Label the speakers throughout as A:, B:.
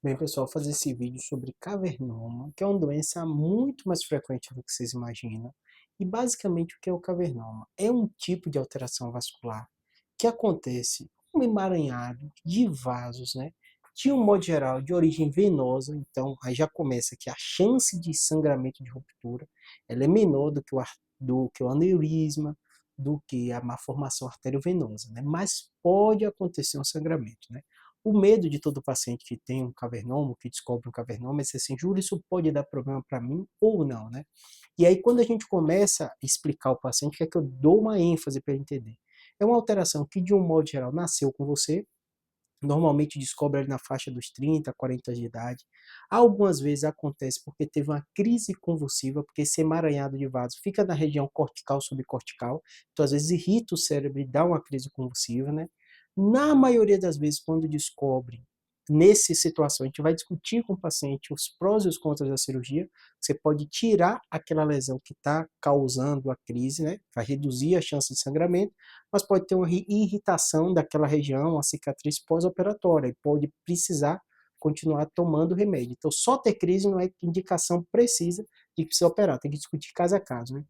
A: Bem, pessoal, vou fazer esse vídeo sobre cavernoma, que é uma doença muito mais frequente do que vocês imaginam. E basicamente o que é o cavernoma? É um tipo de alteração vascular que acontece um emaranhado de vasos, né? De um modo geral, de origem venosa, então aí já começa que a chance de sangramento de ruptura ela é menor do que o aneurisma, do que a malformação arteriovenosa, né? Mas pode acontecer um sangramento, né? O medo de todo paciente que tem um cavernoma, que descobre um cavernoma, é ser assim, Júlio, isso pode dar problema para mim ou não, né? E aí, quando a gente começa a explicar ao paciente, é que eu dou uma ênfase para ele entender. É uma alteração que, de um modo geral, nasceu com você, normalmente descobre ali na faixa dos 30, 40 de idade. Algumas vezes acontece porque teve uma crise convulsiva, porque esse emaranhado de vasos fica na região cortical, subcortical, então às vezes irrita o cérebro e dá uma crise convulsiva, né? Na maioria das vezes, quando descobre nessa situação, a gente vai discutir com o paciente os prós e os contras da cirurgia. Você pode tirar aquela lesão que está causando a crise, né? Vai reduzir a chance de sangramento, mas pode ter uma irritação daquela região, uma cicatriz pós-operatória, e pode precisar continuar tomando remédio. Então, só ter crise não é indicação precisa de que precisa operar, tem que discutir caso a caso, né?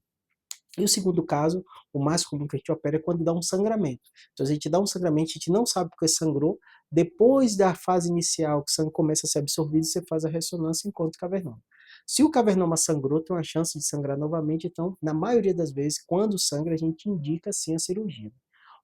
A: E o segundo caso, o mais comum que a gente opera é quando dá um sangramento. Então, a gente dá um sangramento, a gente não sabe porque sangrou. Depois da fase inicial, que o sangue começa a ser absorvido, você faz a ressonância e encontra o cavernoma. Se o cavernoma sangrou, tem uma chance de sangrar novamente. Então, na maioria das vezes, quando sangra, a gente indica sim a cirurgia.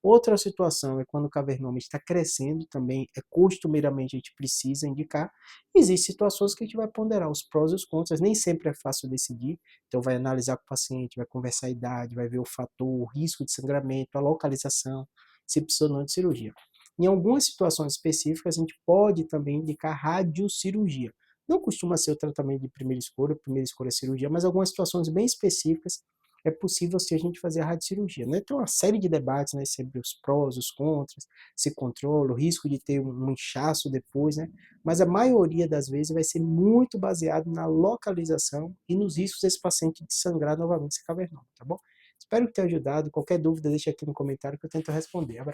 A: Outra situação é quando o cavernoma está crescendo, também é costumeiramente a gente precisa indicar. Existem situações que a gente vai ponderar os prós e os contras, nem sempre é fácil decidir, então vai analisar com o paciente, vai conversar a idade, vai ver o fator, o risco de sangramento, a localização, se precisa ou não de cirurgia. Em algumas situações específicas, a gente pode também indicar radiocirurgia. Não costuma ser o tratamento de primeira escolha é cirurgia, mas algumas situações bem específicas é possível se a gente fazer a radiocirurgia, né? Tem uma série de debates, né, sobre os prós, os contras, se controla, o risco de ter um inchaço depois, né? Mas a maioria das vezes vai ser muito baseado na localização e nos riscos desse paciente de sangrar novamente esse cavernoma, tá bom? Espero que tenha ajudado. Qualquer dúvida, deixa aqui no comentário que eu tento responder. Abraço.